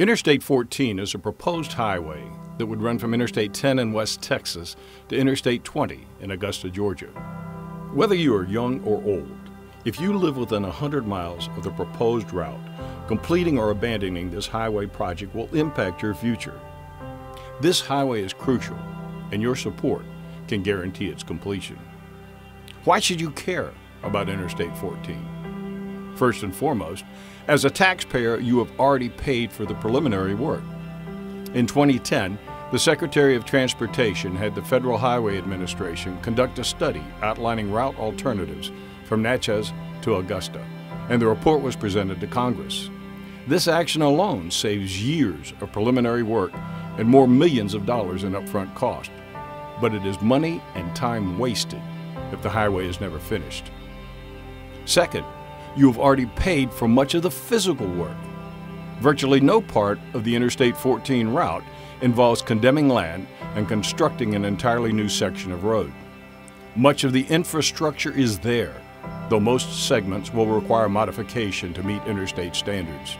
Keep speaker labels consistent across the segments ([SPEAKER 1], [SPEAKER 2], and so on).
[SPEAKER 1] Interstate 14 is a proposed highway that would run from Interstate 10 in West Texas to Interstate 20 in Augusta, Georgia. Whether you are young or old, if you live within 100 miles of the proposed route, completing or abandoning this highway project will impact your future. This highway is crucial, and your support can guarantee its completion. Why should you care about Interstate 14? First and foremost, as a taxpayer, you have already paid for the preliminary work. In 2010, the Secretary of Transportation had the Federal Highway Administration conduct a study outlining route alternatives from Natchez to Augusta, and the report was presented to Congress. This action alone saves years of preliminary work and more millions of dollars in upfront cost. But it is money and time wasted if the highway is never finished. Second, you have already paid for much of the physical work. Virtually no part of the Interstate 14 route involves condemning land and constructing an entirely new section of road. Much of the infrastructure is there, though most segments will require modification to meet interstate standards.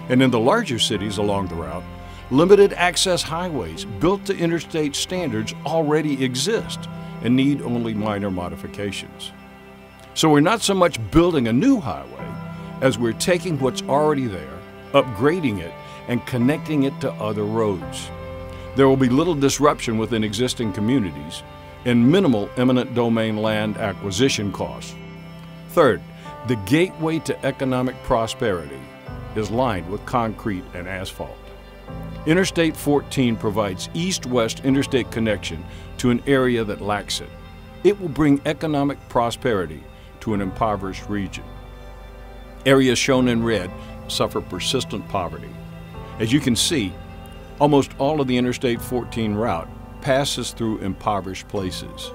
[SPEAKER 1] And in the larger cities along the route, limited access highways built to interstate standards already exist and need only minor modifications. So we're not so much building a new highway as we're taking what's already there, upgrading it, and connecting it to other roads. There will be little disruption within existing communities and minimal eminent domain land acquisition costs. Third, the gateway to economic prosperity is lined with concrete and asphalt. Interstate 14 provides east-west interstate connection to an area that lacks it. It will bring economic prosperity to an impoverished region. Areas shown in red suffer persistent poverty. As you can see, almost all of the Interstate 14 route passes through impoverished places.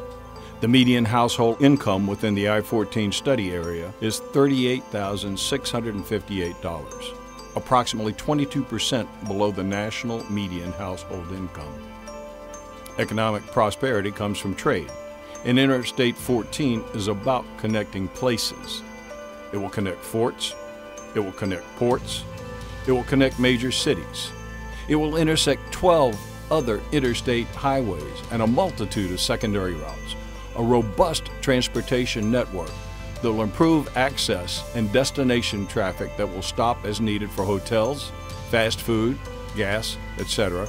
[SPEAKER 1] The median household income within the I-14 study area is $38,658, approximately 22% below the national median household income. Economic prosperity comes from trade, and Interstate 14 is about connecting places. It will connect forts, it will connect ports, it will connect major cities. It will intersect 12 other interstate highways and a multitude of secondary routes, a robust transportation network that will improve access and destination traffic that will stop as needed for hotels, fast food, gas, etc.,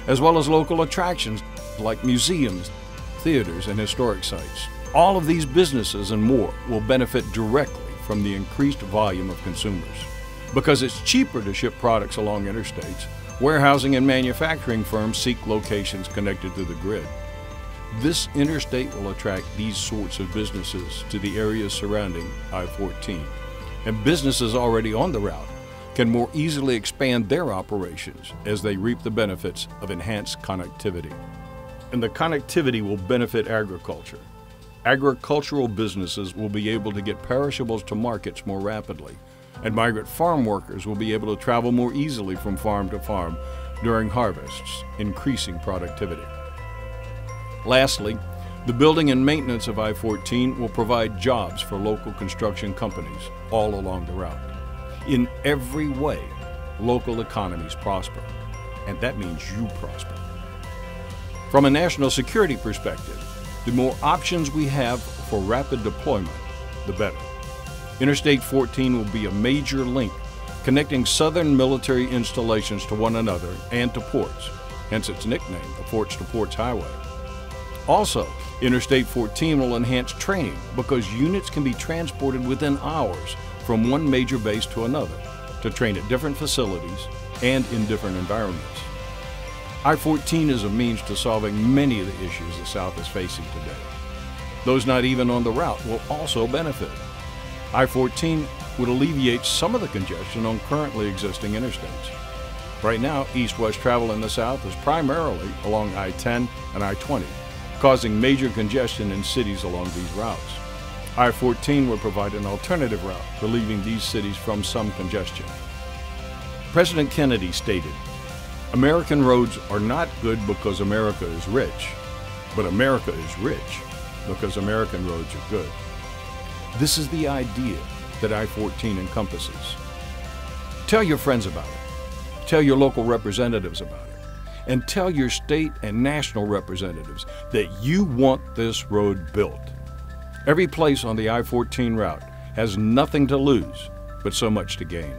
[SPEAKER 1] as well as local attractions like museums, theaters, and historic sites. All of these businesses and more will benefit directly from the increased volume of consumers. Because it's cheaper to ship products along interstates, warehousing and manufacturing firms seek locations connected to the grid. This interstate will attract these sorts of businesses to the areas surrounding I-14, and businesses already on the route can more easily expand their operations as they reap the benefits of enhanced connectivity. And the connectivity will benefit agriculture. Agricultural businesses will be able to get perishables to markets more rapidly, and migrant farm workers will be able to travel more easily from farm to farm during harvests, increasing productivity. Lastly, the building and maintenance of I-14 will provide jobs for local construction companies all along the route. In every way, local economies prosper, and that means you prosper. From a national security perspective, the more options we have for rapid deployment, the better. Interstate 14 will be a major link connecting southern military installations to one another and to ports, hence its nickname, the Ports to Ports Highway. Also, Interstate 14 will enhance training because units can be transported within hours from one major base to another to train at different facilities and in different environments. I-14 is a means to solving many of the issues the South is facing today. Those not even on the route will also benefit. I-14 would alleviate some of the congestion on currently existing interstates. Right now, east-west travel in the South is primarily along I-10 and I-20, causing major congestion in cities along these routes. I-14 would provide an alternative route, relieving these cities from some congestion. President Kennedy stated, "American roads are not good because America is rich, but America is rich because American roads are good." This is the idea that I-14 encompasses. Tell your friends about it. Tell your local representatives about it. And tell your state and national representatives that you want this road built. Every place on the I-14 route has nothing to lose, but so much to gain.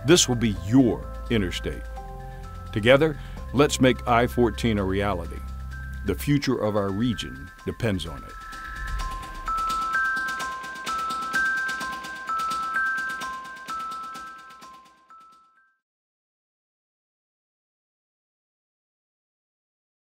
[SPEAKER 1] This will be your interstate. Together, let's make I-14 a reality. The future of our region depends on it.